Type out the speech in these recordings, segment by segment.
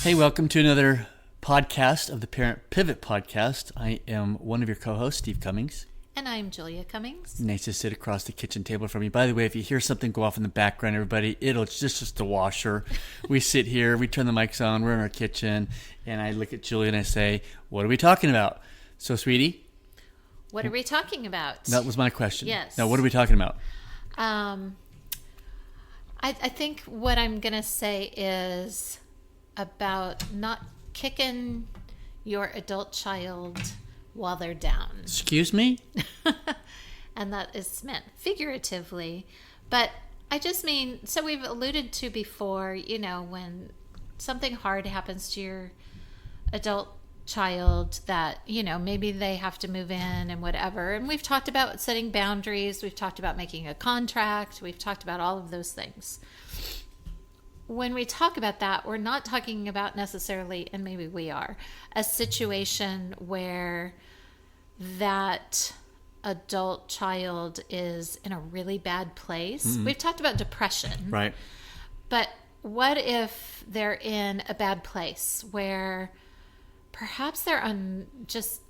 Hey, welcome to another podcast of the Parent Pivot Podcast. I am one of your co-hosts, Steve Cummings. And I'm Julia Cummings. Nice to sit across the kitchen table from you. By the way, if you hear something go off in the background, everybody, it's just the washer. We sit here, we turn the mics on, we're in our kitchen, and I look at Julia and I say, what are we talking about? So, sweetie? What are we talking about? That was my question. Yes. Now, what are we talking about? I think what I'm going to say is about not kicking your adult child while they're down. Excuse me? And that is meant figuratively. But I just mean, so we've alluded to before, when something hard happens to your adult child that, maybe they have to move in and whatever. And we've talked about setting boundaries. We've talked about making a contract. We've talked about all of those things. When we talk about that, we're not talking about necessarily, and maybe we are, a situation where that adult child is in a really bad place. Mm-hmm. We've talked about depression. Right. But what if they're in a bad place where perhaps they're just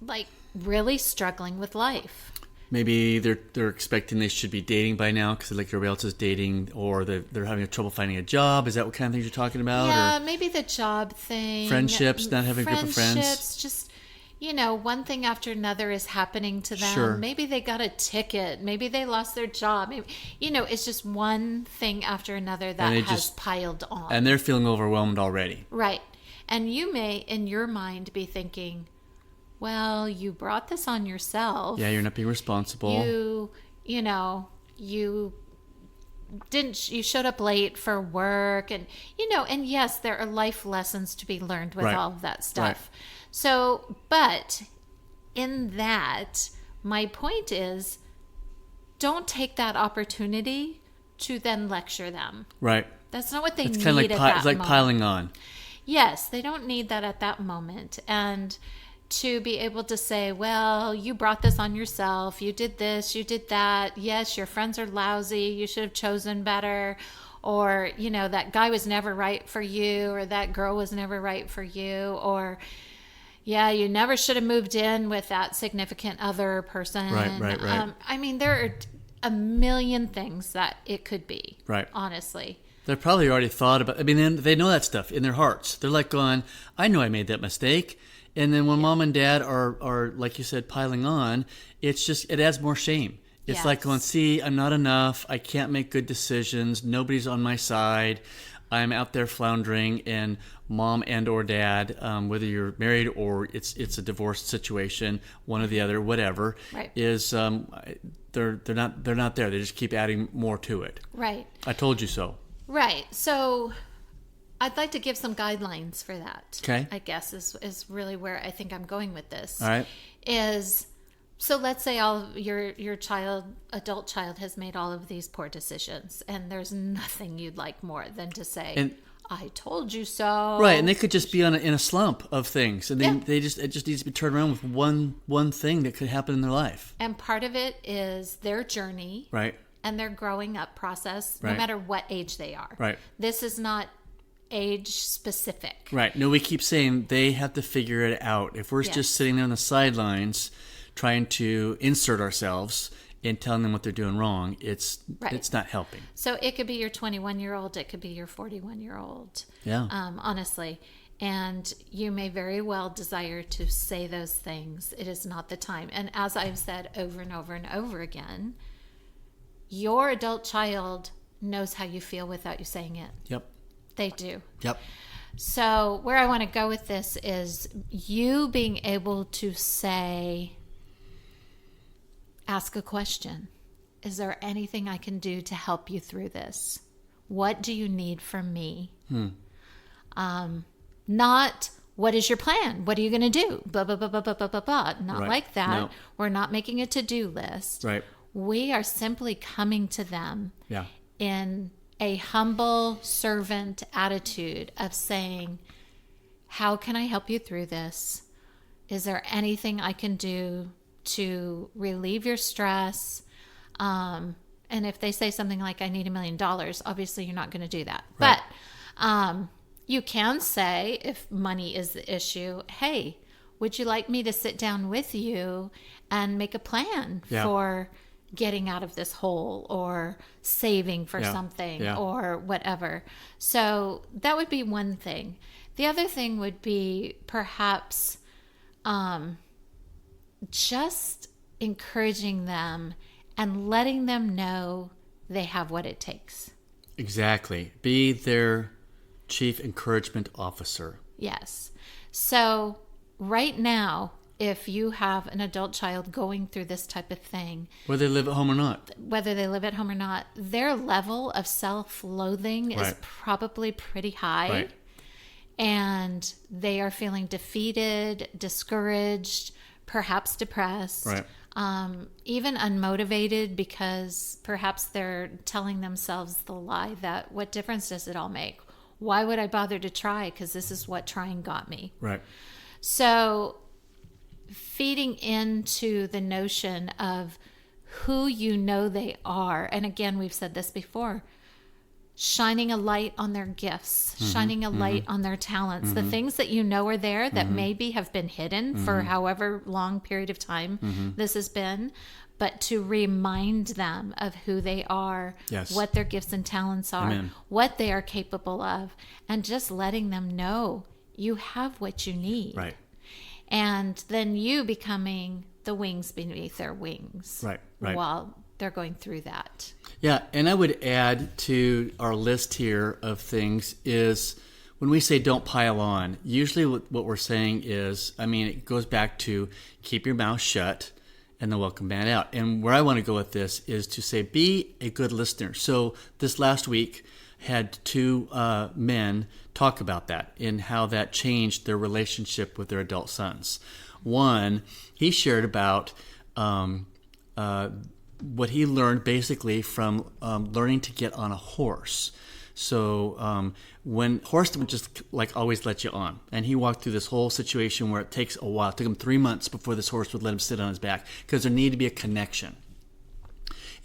like really struggling with life? Maybe they're expecting they should be dating by now because like everybody else is dating, or they're having trouble finding a job. Is that what kind of things you're talking about? Yeah, or maybe the job thing. Friendships, not having a group of friends. Friendships, just, one thing after another is happening to them. Sure. Maybe they got a ticket. Maybe they lost their job. Maybe, it's just one thing after another that has piled on. And they're feeling overwhelmed already. Right. And you may, in your mind, be thinking, well, you brought this on yourself. Yeah, you're not being responsible. You showed up late for work, and and yes, there are life lessons to be learned with all of that stuff. Right. So, but in that, my point is, don't take that opportunity to then lecture them. Right. That's not what they need kind of like at that it's like moment. piling on. Yes, they don't need that at that moment. And to be able to say, well, you brought this on yourself. You did this, you did that. Yes, your friends are lousy. You should have chosen better. Or, that guy was never right for you, or that girl was never right for you. Or, yeah, you never should have moved in with that significant other person. Right. There are a million things that it could be. Right. Honestly. They've probably already thought about, they know that stuff in their hearts. They're like going, I know I made that mistake. And then when mom and dad are, like you said, piling on, it adds more shame. It's like going, see, I'm not enough. I can't make good decisions. Nobody's on my side. I'm out there floundering, and mom and or dad, whether you're married or it's a divorced situation, one or the other, whatever, right. is they're not there. They just keep adding more to it. Right. I told you so. Right. So I'd like to give some guidelines for that. Okay. I guess is really where I think I'm going with this. All right. So let's say your adult child has made all of these poor decisions, and there's nothing you'd like more than to say, I told you so. Right, and they could just be in a slump of things, and it just needs to be turned around with one thing that could happen in their life. And part of it is their journey. Right. And their growing up process, right. no matter what age they are. Right. This is not age specific. Right. No, we keep saying they have to figure it out. If we're just sitting there on the sidelines trying to insert ourselves and telling them what they're doing wrong, it's not helping. So it could be your 21-year-old, it could be your 41-year-old. Yeah. Honestly. And you may very well desire to say those things. It is not the time. And as I've said over and over and over again, your adult child knows how you feel without you saying it. Yep. They do. Yep. So where I want to go with this is you being able to ask a question. Is there anything I can do to help you through this? What do you need from me? Not, what is your plan? What are you going to do? Blah, blah, blah, blah, blah, blah, blah, blah. Not right. like that. No. We're not making a to-do list. Right. We are simply coming to them yeah. in a humble servant attitude of saying, how can I help you through this? Is there anything I can do to relieve your stress? And if they say something like, I need $1 million, obviously you're not going to do that. Right. But You can say, if money is the issue, hey, would you like me to sit down with you and make a plan for getting out of this hole or saving for something or whatever? So that would be one thing. The other thing would be perhaps just encouraging them and letting them know they have what it takes. Exactly. Be their chief encouragement officer. Yes. So right now, if you have an adult child going through this type of thing, whether they live at home or not, their level of self-loathing is probably pretty high. Right. And they are feeling defeated, discouraged, perhaps depressed, even unmotivated, because perhaps they're telling themselves the lie that what difference does it all make? Why would I bother to try? Because this is what trying got me. Right. So feeding into the notion of who you know they are, and again, we've said this before, shining a light on their gifts, shining a light on their talents, the things that you know are there that maybe have been hidden for however long period of time this has been, but to remind them of who they are, what their gifts and talents are, what they are capable of, and just letting them know you have what you need. Right. And then you becoming the wings beneath their wings. Right. While they're going through that. Yeah, and I would add to our list here of things is when we say don't pile on, usually what we're saying is, it goes back to keep your mouth shut and then welcome back out. And where I want to go with this is to say be a good listener. So this last week had two men talk about that and how that changed their relationship with their adult sons. One, he shared about what he learned basically from learning to get on a horse. So when horse would just like always let you on, and he walked through this whole situation where it takes a while. It took him 3 months before this horse would let him sit on his back because there needed to be a connection.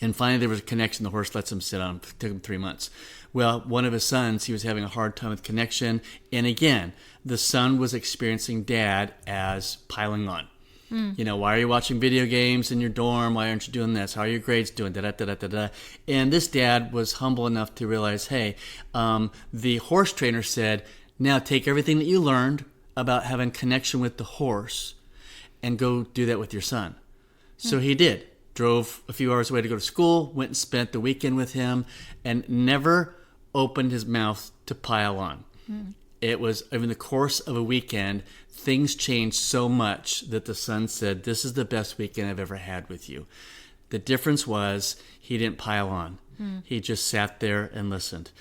And finally there was a connection. The horse lets him sit on him. It took him 3 months. Well, one of his sons, he was having a hard time with connection. And again, the son was experiencing dad as piling on. Why are you watching video games in your dorm? Why aren't you doing this? How are your grades doing? And this dad was humble enough to realize, hey, the horse trainer said, now take everything that you learned about having connection with the horse and go do that with your son. So he did. Drove a few hours away to go to school, went and spent the weekend with him, and never opened his mouth to pile on. It was over the course of a weekend, things changed so much that the son said, this is the best weekend I've ever had with you. The difference was he didn't pile on. He just sat there and listened.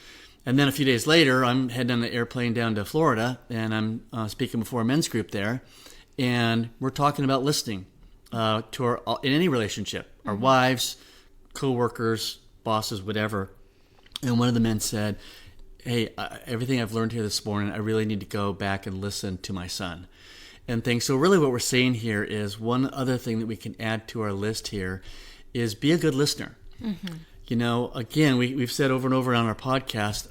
And then a few days later, I'm heading on the airplane down to Florida, and I'm speaking before a men's group there, and we're talking about listening to our in any relationship, our wives, co-workers, bosses, whatever. And one of the men said, hey, everything I've learned here this morning, I really need to go back and listen to my son and things. So really what we're saying here is one other thing that we can add to our list here is be a good listener. Again, we've said over and over on our podcast,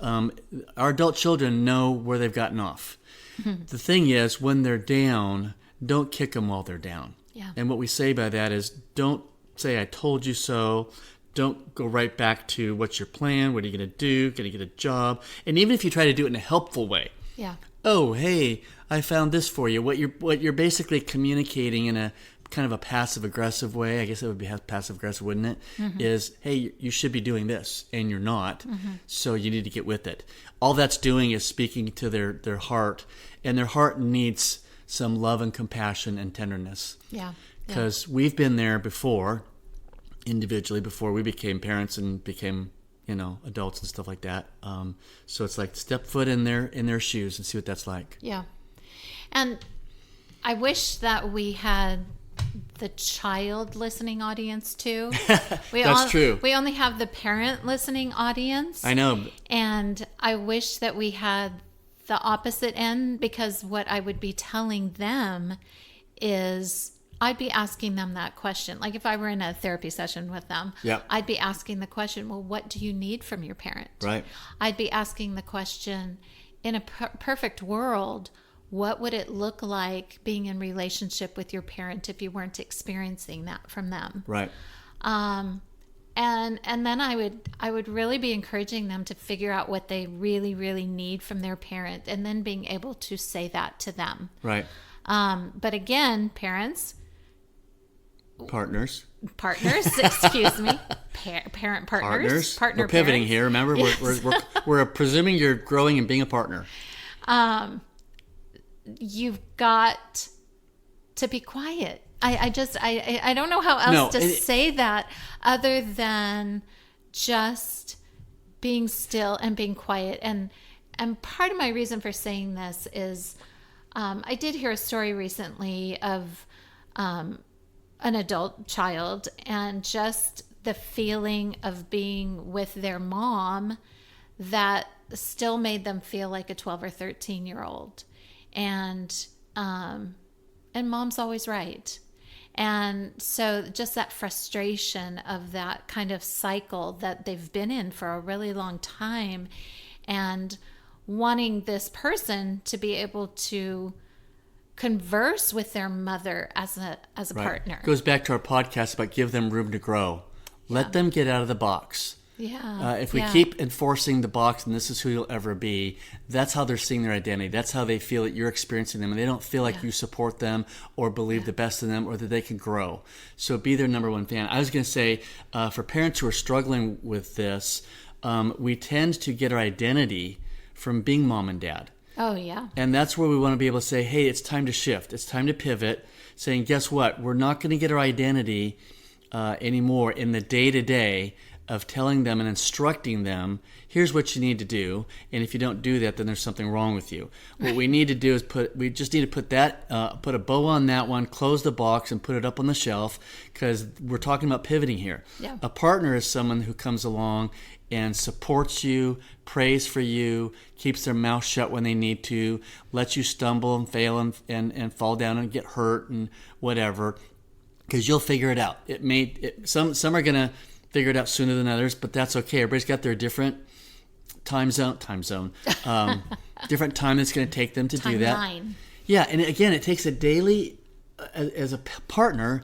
our adult children know where they've gotten off. The thing is, when they're down, don't kick them while they're down. Yeah. And what we say by that is don't say, I told you so. Don't go right back to what's your plan? What are you going to do? Going to get a job? And even if you try to do it in a helpful way. Yeah. Oh, hey, I found this for you. What you're basically communicating in a kind of a passive-aggressive way, I guess it would be passive-aggressive, wouldn't it? Is, hey, you should be doing this, and you're not, so you need to get with it. All that's doing is speaking to their heart, and their heart needs some love and compassion and tenderness. Yeah. Because we've been there before, individually, before we became parents and became, adults and stuff like that. So it's like step foot in their shoes and see what that's like. Yeah. And I wish that we had the child listening audience too. That's true. We only have the parent listening audience. I know. And I wish that we had the opposite end, because what I would be telling them is I'd be asking them that question. Like if I were in a therapy session with them, I'd be asking the question, well, what do you need from your parent? Right. I'd be asking the question, in a perfect world, what would it look like being in relationship with your parent if you weren't experiencing that from them? Right. And then I would really be encouraging them to figure out what they really, really need from their parent, and then being able to say that to them. Right. But again, parents, Partners, excuse me, parent partner. We're pivoting parents. here. Remember, Yes. we're presuming you're growing and being a partner. You've got to be quiet. I don't know how else to say that other than just being still and being quiet. And part of my reason for saying this is I did hear a story recently of an adult child, and just the feeling of being with their mom that still made them feel like a 12 or 13-year-old. And mom's always right. And so just that frustration of that kind of cycle that they've been in for a really long time, and wanting this person to be able to converse with their mother as a Right. partner. It goes back to our podcast about give them room to grow. Let them get out of the box. Yeah. If we keep enforcing the box and this is who you'll ever be, that's how they're seeing their identity. That's how they feel that you're experiencing them, and they don't feel like you support them or believe the best in them or that they can grow. So be their number one fan. I was going to say, for parents who are struggling with this, we tend to get our identity from being mom and dad. Oh, yeah. And that's where we want to be able to say, hey, it's time to shift. It's time to pivot. Saying, guess what? We're not going to get our identity anymore in the day-to-day of telling them and instructing them, here's what you need to do. And if you don't do that, then there's something wrong with you. What we need to do is put a bow on that one, close the box, and put it up on the shelf, because we're talking about pivoting here. Yeah. A partner is someone who comes along and supports you, prays for you, keeps their mouth shut when they need to, lets you stumble and fail and fall down and get hurt and whatever, because you'll figure it out. Some are going to figure it out sooner than others, but that's okay. Everybody's got their different time zone, different time that's going to take them to do that. Timeline. Yeah, and again, it takes a daily, as a partner,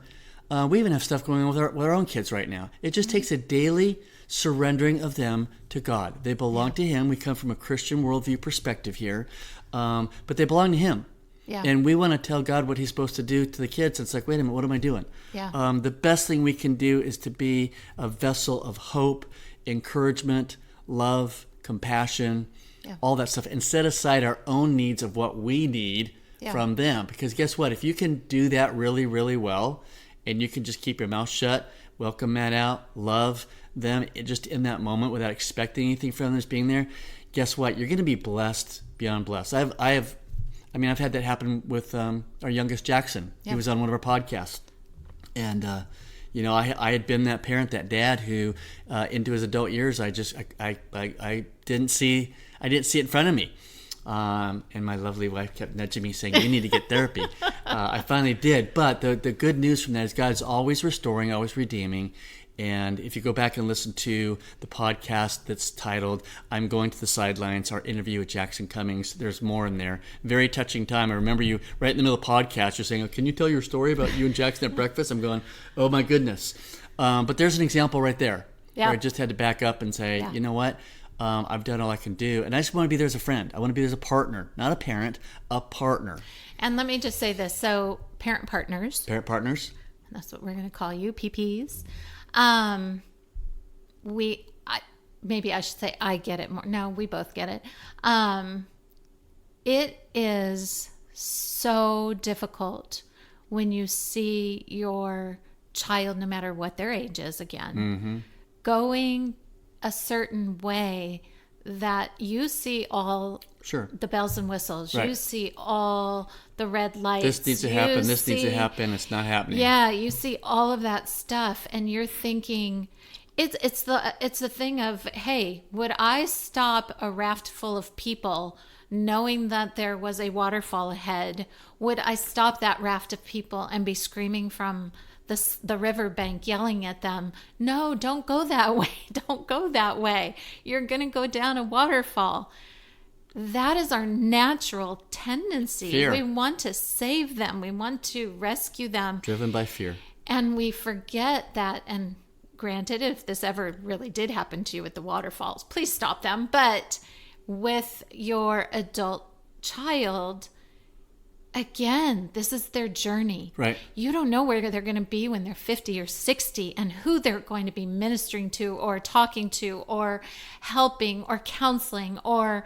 we even have stuff going on with our own kids right now. It just takes a daily surrendering of them to God. They belong to Him. We come from a Christian worldview perspective here, but they belong to Him. Yeah. And we want to tell God what He's supposed to do to the kids. It's like, wait a minute, what am I doing? Yeah. The best thing we can do is to be a vessel of hope, encouragement, love, compassion, all that stuff, and set aside our own needs of what we need from them. Because guess what? If you can do that really, really well, and you can just keep your mouth shut, welcome that out, love them just in that moment without expecting anything from them as being there, guess what? You're going to be blessed beyond blessed. I've had that happen with our youngest Jackson. He was on one of our podcasts. And, I had been that parent, that dad who, into his adult years, I didn't see it in front of me. And my lovely wife kept nudging me saying, you need to get therapy. I finally did. But the good news from that is God's always restoring, always redeeming. And if you go back and listen to the podcast that's titled I'm Going to the Sidelines, our interview with Jackson Cummings, there's more in there. Very touching time. I remember you right in the middle of the podcast, you're saying, oh, can you tell your story about you and Jackson at breakfast? I'm going, oh my goodness. But there's an example right there where I just had to back up and say, you know what? I've done all I can do. And I just want to be there as a friend. I want to be there as a partner, not a parent, a partner. And let me just say this. So parent partners. Parent partners. That's what we're going to call you, PPs. Maybe I should say I get it more. No, we both get it. It is so difficult when you see your child, no matter what their age is, again, going a certain way that you see all the bells and whistles. Right. You see all the red lights. This needs to happen. This needs to happen. It's not happening. Yeah, you see all of that stuff, and you're thinking, it's the thing of, hey, would I stop a raft full of people knowing that there was a waterfall ahead? Would I stop that raft of people and be screaming from the riverbank, yelling at them, no, don't go that way. Don't go that way. You're going to go down a waterfall. that is our natural tendency. Fear. We want to save them. We want to rescue them. Driven by fear. And we forget that, and granted, if this ever really did happen to you with the waterfalls, please stop them. But with your adult child, again, this is their journey. Right. You don't know where they're going to be when they're 50 or 60 and who they're going to be ministering to or talking to or helping or counseling or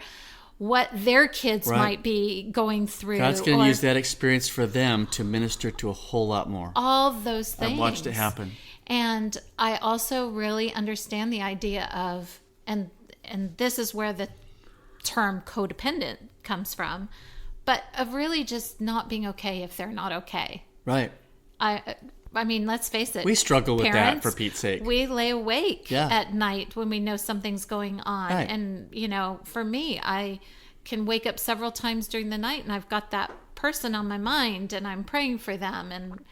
what their kids might be going through. God's going to use that experience for them to minister to a whole lot more. All those things. I've watched it happen. And I also really understand the idea of, and this is where the term codependent comes from, but of really just not being okay if they're not okay. Right. I mean, let's face it. We struggle with parents, that, for Pete's sake. We lay awake Yeah. at night when we know something's going on. Right. And, you know, for me, I can wake up several times during the night and I've got that person on my mind and I'm praying for them and,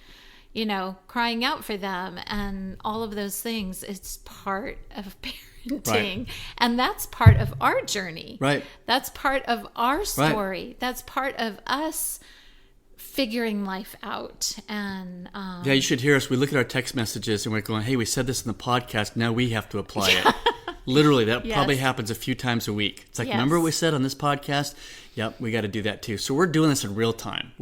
you know, crying out for them and all of those things. It's part of parenting. Right. And that's part of our journey. Right. That's part of our story. Right. That's part of us figuring life out. And yeah, you should hear us. We look at our text messages and we're going, hey, we said this in the podcast. Now we have to apply it. Literally, that probably happens a few times a week. It's like, remember what we said on this podcast? Yep, we got to do that too. So we're doing this in real time.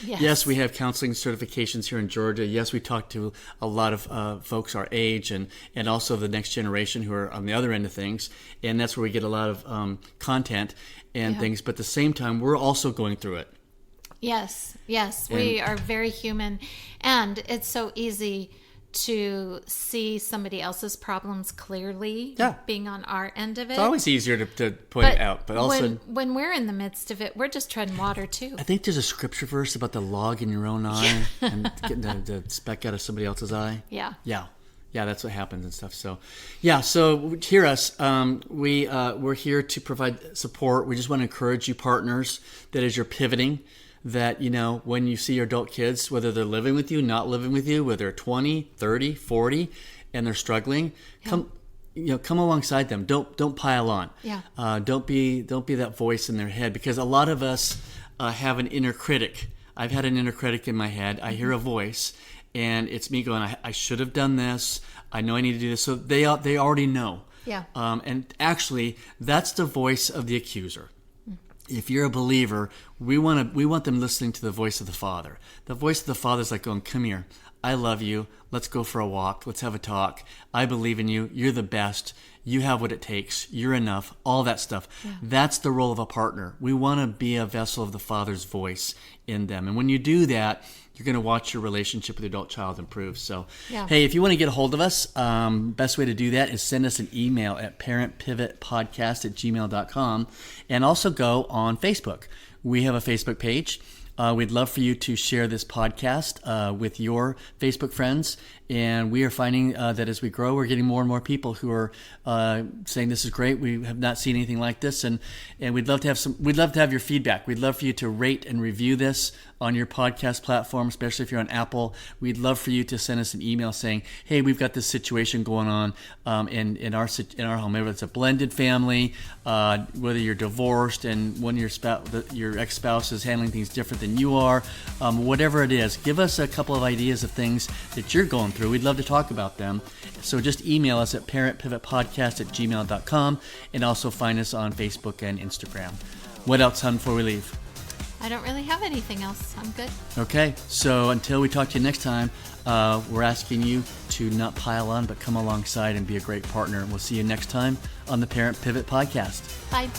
Yes, we have counseling certifications here in Georgia. Yes, we talk to a lot of folks our age and also the next generation who are on the other end of things. And that's where we get a lot of content and things. But at the same time, we're also going through it. Yes, we are very human. And it's so easy to see somebody else's problems clearly being on our end of it. It's always easier to point it out. But also, when we're in the midst of it, we're just treading water too. I think there's a scripture verse about the log in your own eye and getting the speck out of somebody else's eye. Yeah, that's what happens and stuff. So, so hear us. We're here to provide support. We just want to encourage you partners that as you're pivoting, that, you know, when you see your adult kids, whether they're living with you, not living with you, whether they're 20, 30, 40, and they're struggling, come alongside them. Don't pile on. Don't be that voice in their head, because a lot of us have an inner critic. I've had an inner critic in my head. I hear a voice, and it's me going, I should have done this. I know I need to do this. So they already know. Yeah. And actually, that's the voice of the accuser. If you're a believer, we want them listening to the voice of the Father. The voice of the Father is like going, come here. I love you. Let's go for a walk. Let's have a talk. I believe in you. You're the best. You have what it takes. You're enough. All that stuff. Yeah. That's the role of a partner. We want to be a vessel of the Father's voice in them. And when you do that, you're going to watch your relationship with your adult child improve. So, hey, if you want to get a hold of us, best way to do that is send us an email at parentpivotpodcast@gmail.com, and also go on Facebook. We have a Facebook page. We'd love for you to share this podcast with your Facebook friends. And we are finding that as we grow, we're getting more and more people who are saying this is great. We have not seen anything like this, and we'd love to have We'd love to have your feedback. We'd love for you to rate and review this on your podcast platform, especially if you're on Apple. We'd love for you to send us an email saying, "Hey, we've got this situation going on in our home. Whether it's a blended family, whether you're divorced and one of your ex-spouse is handling things different than you are, whatever it is, give us a couple of ideas of things that you're going through. We'd love to talk about them. So just email us at parentpivotpodcast@gmail.com, and also find us on Facebook and Instagram. What else, hon, before we leave? I don't really have anything else. I'm good. Okay, so until we talk to you next time, we're asking you to not pile on, but come alongside and be a great partner. We'll see you next time on the Parent Pivot Podcast. Bye.